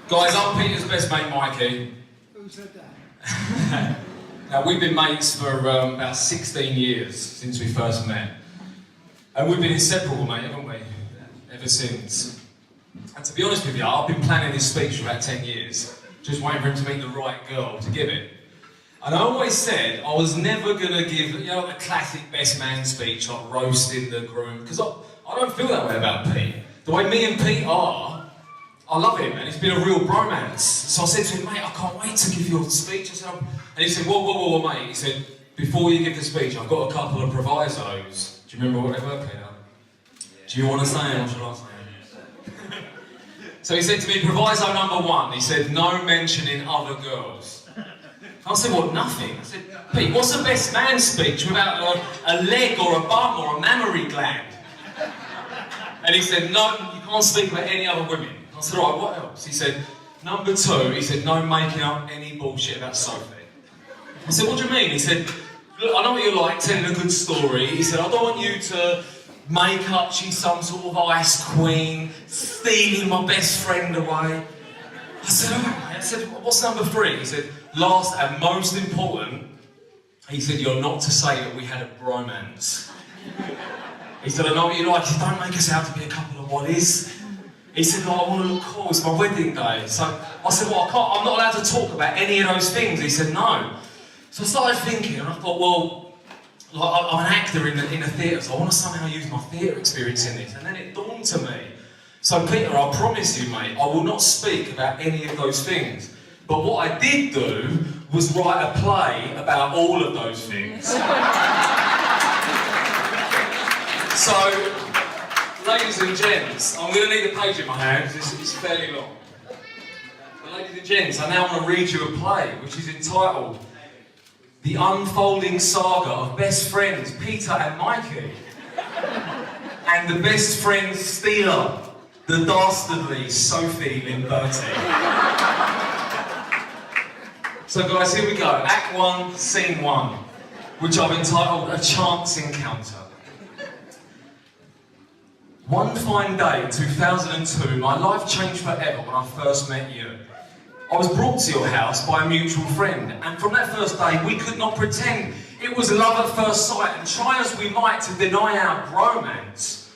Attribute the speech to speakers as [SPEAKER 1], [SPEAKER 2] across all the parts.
[SPEAKER 1] Guys, I'm Peter's best mate, Mikey.
[SPEAKER 2] Who said that?
[SPEAKER 1] Now, we've been mates for about 16 years since we first met. And we've been inseparable, mate, haven't we? Ever since. And to be honest with you, I've been planning this speech for about 10 years, just waiting for him to meet the right girl to give it. And I always said I was never going to give, you know, the classic best man speech, like roasting the groom, because I don't feel that way about Pete. The way me and Pete are, I love him, and it's been a real bromance. So I said to him, mate, I can't wait to give your speech. I said, and he said, whoa, mate. He said, before you give the speech, I've got a couple of provisos. Do you remember what they were, Peter? Do you want to say them, or should I say them? So he said to me, proviso number 1, he said, no mentioning other girls. I said, what, nothing? I said, Pete, what's the best man speech without a leg or a bum or a mammary gland? And he said, no, you can't speak about any other women. I said, all right, what else? He said, number 2, he said, no making up any bullshit about Sophie. I said, what do you mean? He said, look, I know what you're like, telling a good story. He said, I don't want you to make up she's some sort of ice queen, stealing my best friend away. I said, all right. I said, what's number 3? He said, last and most important, he said, you're not to say that we had a bromance. He said, I know what you like, don't make us out to be a couple of waddies. He said, oh, I want to look cool, it's my wedding day. So I said, well, I'm not allowed to talk about any of those things. He said, no. So I started thinking, and I thought, well, like, I'm an actor in a theatre, so I want to somehow use my theatre experience in this. And then it dawned to me. So Peter, I promise you, mate, I will not speak about any of those things. But what I did do was write a play about all of those things. So, ladies and gents, I'm going to need a page in my hand, because it's fairly long. But ladies and gents, I now want to read you a play, which is entitled The Unfolding Saga of Best Friends Peter and Mikey, and the Best Friends Stealer, the Dastardly Sophie Limberti. So guys, here we go. Act 1, Scene 1, which I've entitled A Chance Encounter. One fine day in 2002, my life changed forever when I first met you. I was brought to your house by a mutual friend, and from that first day, we could not pretend it was love at first sight, and try as we might to deny our bromance.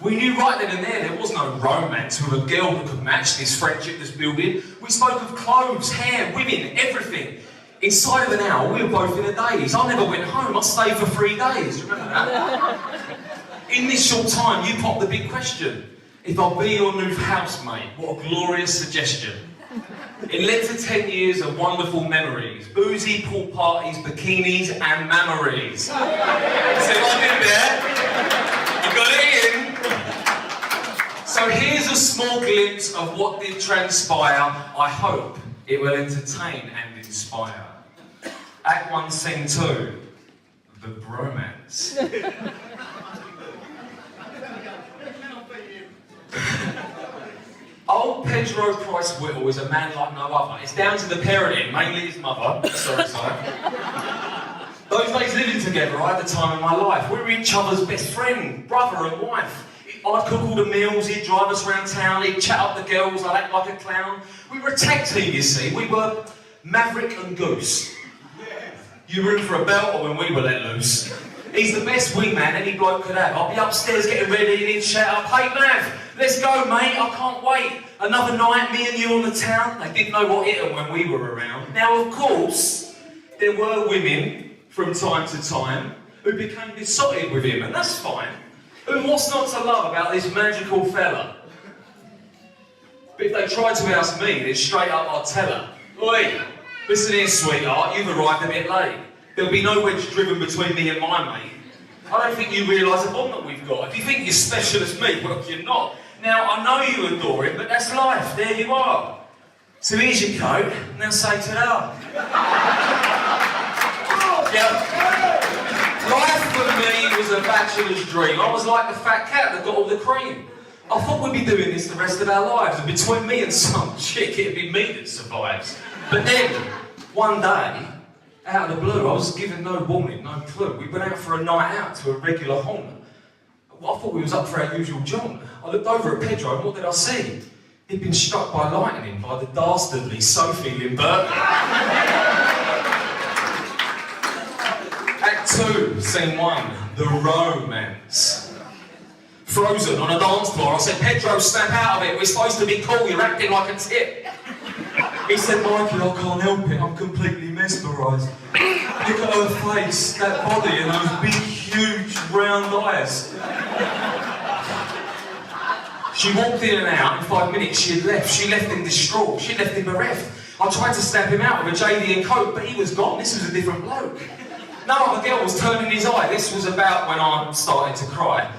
[SPEAKER 1] We knew right then and there was no romance with a girl that could match this friendship that's building. We spoke of clothes, hair, women, everything. Inside of an hour, we were both in a daze. I never went home, I stayed for 3 days, remember that? In this short time, you popped the big question. If I'll be your new housemate, what a glorious suggestion. It led to 10 years of wonderful memories. Boozy, pool parties, bikinis, and mammaries. So I'm in there. I got it in. So here's a small glimpse of what did transpire. I hope it will entertain and inspire. Act 1, Scene 2. The bromance. Old Peter Price-Whittle is a man like no other. It's down to the parenting, mainly his mother. Sorry. Those days living together, I had the time of my life. We were each other's best friend, brother and wife. I'd cook all the meals, he'd drive us around town, he'd chat up the girls, I'd act like a clown. We were a tag team, you see. We were Maverick and Goose. You were in for a belter when we were let loose. He's the best wingman any bloke could have. I'll be upstairs getting ready and he'd shout up, hey Mav, let's go mate, I can't wait. Another night, me and you on the town. They didn't know what hit them when we were around. Now of course, there were women from time to time who became besotted with him, and that's fine. And what's not to love about this magical fella? But if they tried to ask me, then straight up I'd tell her, oi, listen here sweetheart, you've arrived a bit late. There'll be no wedge driven between me and my mate. I don't think you realise the bond that we've got. If you think you're special as me, well, you're not. Now, I know you adore him, but that's life. There you are. So here's your coat. Now say ta-da. Yeah. Life for me was a bachelor's dream. I was like the fat cat that got all the cream. I thought we'd be doing this the rest of our lives, and between me and some chick, it'd be me that survives. But then, one day, out of the blue, I was given no warning, no clue. We went out for a night out to a regular haunt. I thought we was up for our usual jaunt. I looked over at Pedro, and what did I see? He'd been struck by lightning by the dastardly Sophie Price-Whittle. Act 2, Scene 1, the romance. Frozen on a dance floor, I said, Pedro, snap out of it, we're supposed to be cool, you're acting like a tit. He said, Mikey, I can't help it, I'm completely mesmerised. Look at her face, that body and those big, huge, round eyes. She walked in and out, in 5 minutes she had left. She left him distraught, she left him bereft. I tried to snap him out with a JD and coat, but he was gone, this was a different bloke. No other girl was turning his eye, this was about when I started to cry.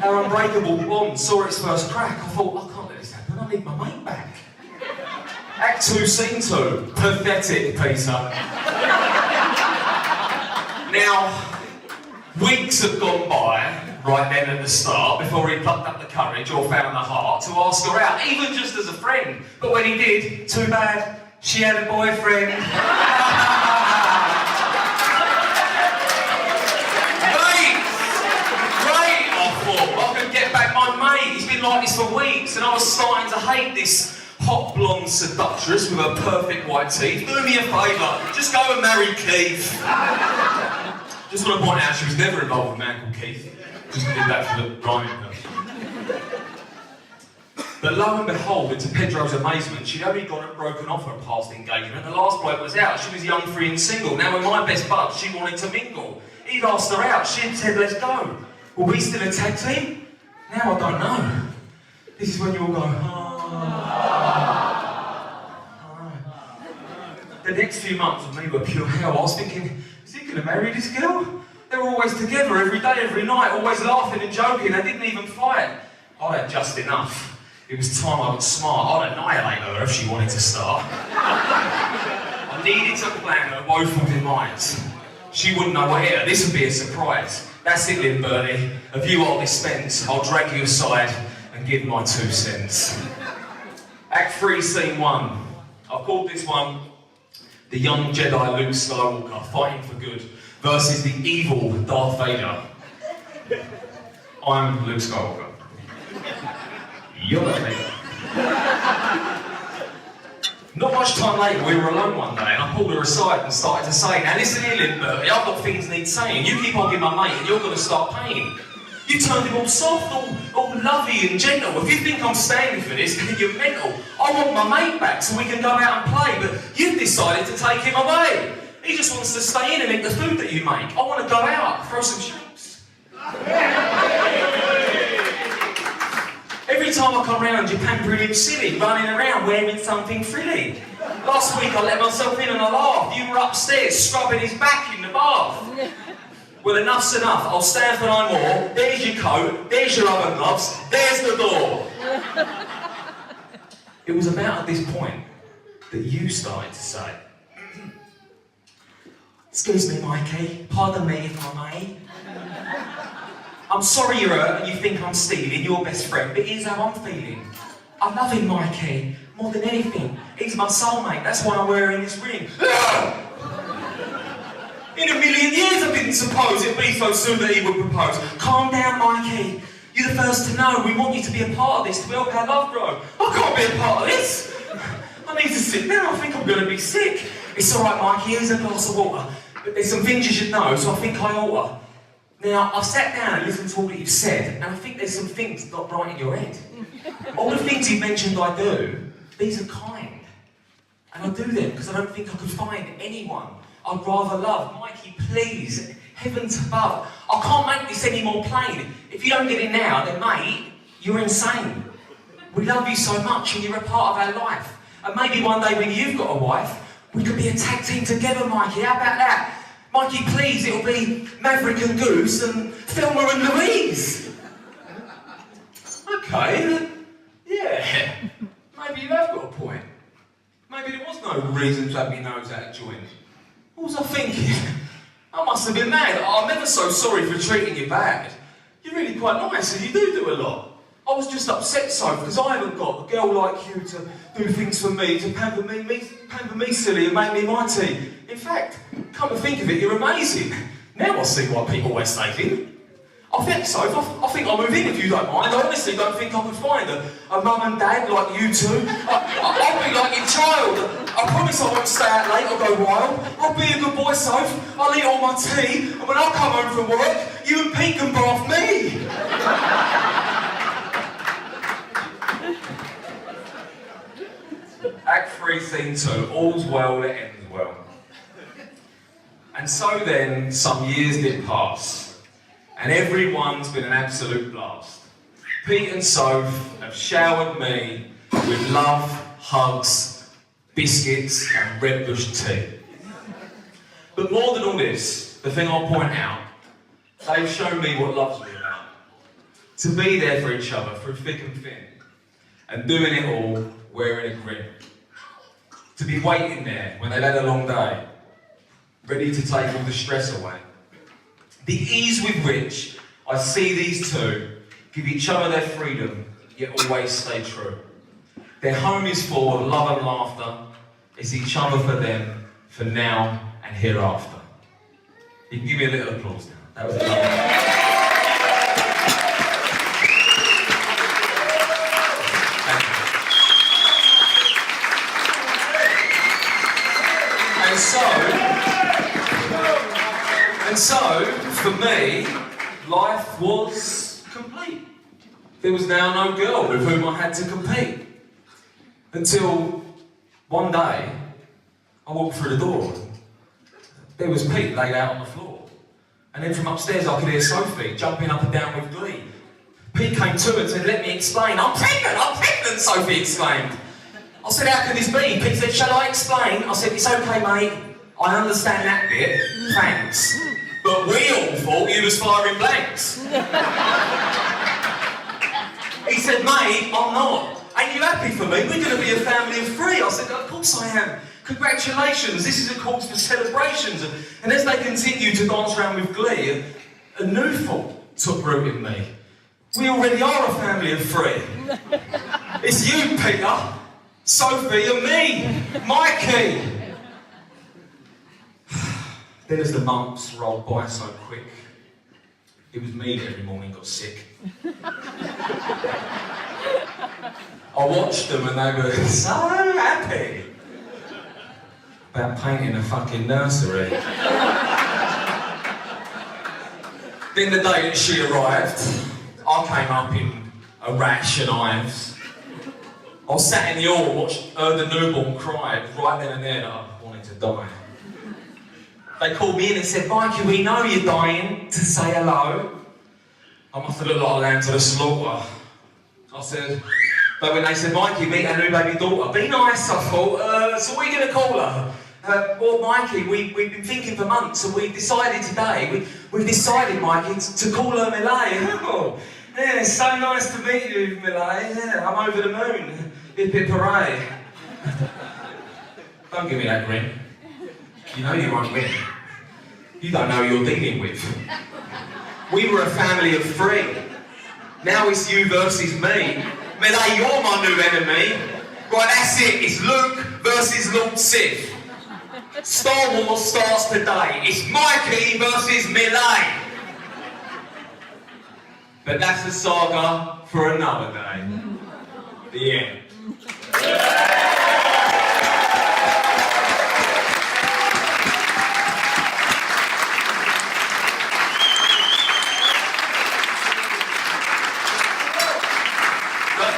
[SPEAKER 1] Our unbreakable bond saw its first crack. I thought, I can't let this happen, I need my mate back. Act 2, Scene 2, pathetic Peter. Now, weeks have gone by, right then at the start, before he plucked up the courage or found the heart to ask her out, even just as a friend. But when he did, too bad, she had a boyfriend. Great, I thought, I could get back my mate. He's been like this for weeks, and I was starting to hate this hot blonde seductress with her perfect white teeth. Do me a favour, just go and marry Keith. Just want to point out she was never involved with a man called Keith. Just did that for the rhyming purpose. But lo and behold, to Pedro's amazement, she'd only broken off her past engagement. The last bloke was out. She was young, free and single. Now with my best bud, she wanted to mingle. He'd asked her out. She'd said, let's go. Were we still a tag team? Now I don't know. This is when you all go, The next few months with me were pure hell. I was thinking, is he going to marry this girl? They were always together, every day, every night, always laughing and joking. They didn't even fight. I had just enough. It was time I got smart. I'd annihilate her if she wanted to start. I needed to plan her woeful demise. She wouldn't know what hit her. This would be a surprise. That's it, Lynn Bernie. A view I'll dispense. I'll drag you aside and give my 2 cents. Act 3, Scene 1. I've called this one the young Jedi Luke Skywalker fighting for good versus the evil Darth Vader. I'm Luke Skywalker. You're the Vader. Not much time later, we were alone one day and I pulled her aside and started to say, now listen here, Lynn Bertie, I've got things need saying. You keep on giving my mate and you're going to start paying. You turned him all soft, all lovey and gentle. If you think I'm standing for this, then you're mental. I want my mate back so we can go out and play, but you've decided to take him away. He just wants to stay in and eat the food that you make. I want to go out, throw some shapes. Every time I come round, you're pampering him silly, running around wearing something frilly. Last week I let myself in and I laughed. You were upstairs scrubbing his back in the bath. Well, enough's enough. I'll stand for no more. There's your coat, there's your oven gloves, there's the door. It was about at this point that you started to say, excuse me, Mikey, pardon me if I may. I'm sorry you're hurt and you think I'm stealing your best friend, but here's how I'm feeling. I love him, Mikey, more than anything. He's my soulmate, that's why I'm wearing this ring. In a million years I didn't suppose it'd be so soon that he would propose. Calm down, Mikey. You're the first to know. We want you to be a part of this, to help our love grow. I can't be a part of this. I need to sit down. I think I'm going to be sick. It's all right, Mikey. Here's a glass of water. But there's some things you should know, so I think I oughta. Now, I've sat down and listened to all that you've said, and I think there's some things not right in your head. All the things you've mentioned I do, these are kind. And I do them because I don't think I could find anyone I'd rather love. Mikey, please, heavens above. I can't make this any more plain. If you don't get in now, then mate, you're insane. We love you so much and you're a part of our life. And maybe one day when you've got a wife, we could be a tag team together, Mikey. How about that? Mikey, please, it'll be Maverick and Goose and Thelma and Louise. Okay, yeah. Maybe you have got a point. Maybe there was no reason to have my nose out of joint. What was I thinking? I must have been mad. I'm never so sorry for treating you bad. You're really quite nice and you do a lot. I was just upset so because I haven't got a girl like you to do things for me, to pamper me silly and make me mighty. In fact, come to think of it, you're amazing. Now I see why people always dating.
[SPEAKER 3] I think so. I think I'll move in if you don't mind. I honestly don't think I could find a mum and dad like you two. I'll be like your child. I promise I won't stay out late or go wild. I'll be a good boy, Soph. I'll eat all my tea, and when I come home from work, you and Pete can bath me. Act 3, Scene 2. All's well that ends well. And so then, some years did pass. And everyone's been an absolute blast. Pete and Soph have showered me with love, hugs, biscuits and Red Bush tea. But more than all this, the thing I'll point out, they've shown me what love's all about. To be there for each other through thick and thin. And doing it all wearing a grin. To be waiting there when they've had a long day, ready to take all the stress away. The ease with which I see these two give each other their freedom, yet always stay true. Their home is full of love and laughter. It's each other for them, for now and hereafter. You can give me a little applause now. That was lovely. And so, for me, life was complete. There was now no girl with whom I had to compete. Until one day, I walked through the door. There was Pete laid out on the floor. And then from upstairs I could hear Sophie jumping up and down with glee. Pete came to her and said, "Let me explain." I'm pregnant, Sophie exclaimed. I said, "How can this be?" Pete said, "Shall I explain?" I said, "It's okay, mate. I understand that bit. Thanks. But we all thought you was firing blanks." He said, "Mate, I'm not. Ain't you happy for me? We're going to be a family of 3. I said, "Of course I am. Congratulations. This is a cause for celebrations." And as they continued to dance around with glee, a new thought took root in me. We already are a family of 3. It's you, Peter, Sophie and me, Mikey. Then as the months rolled by so quick, it was me that every morning got sick. I watched them and they were so happy about painting a fucking nursery. Then the day that she arrived, I came up in a rash and hives. I was sat in the hall, heard the newborn cry right then and there that I wanted to die. They called me in and said, "Mikey, we know you're dying to say hello." I must have looked like a lamb to the slaughter. I said, but when they said, "Mikey, meet our new baby daughter," be nice, I thought, so what are you going to call her? Well, Mikey, we've been thinking for months and we've decided today, we've decided, Mikey, to call her Millie. Oh, yeah, it's so nice to meet you, Millie. Yeah, I'm over the moon. Hip hip hooray. Don't give me that grin. You know you won't win. You don't know who you're dealing with. We were a family of 3. Now it's you versus me. Millie, you're my new enemy. Right, that's it. It's Luke versus Lord Sith. Star Wars starts today. It's Mikey versus Millie. But that's a saga for another day. The end.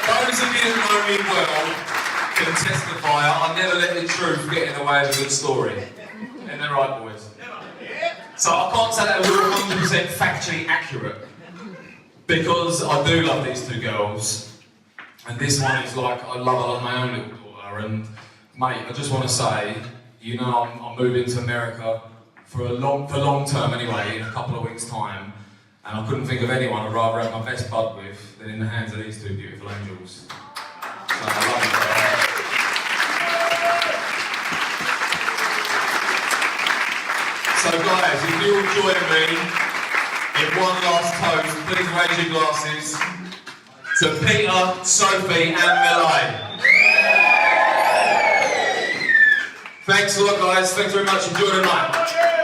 [SPEAKER 3] Those of you that know me well can testify I never let the truth get in the way of a good story. Isn't that right, boys? So I can't say that was 100% factually accurate because I do love these 2 girls, and this one is like I love my own little daughter. And mate, I just want to say, you know, I'm moving to America for long term anyway, in a couple of weeks' time. And I couldn't think of anyone I'd rather have my best bud with than in the hands of these 2 beautiful angels. So I love you, brother. So guys, if you'll join me in one last toast, please raise your glasses to Peter, Sophie and Millie. Thanks a lot, guys. Thanks very much. Enjoy the night.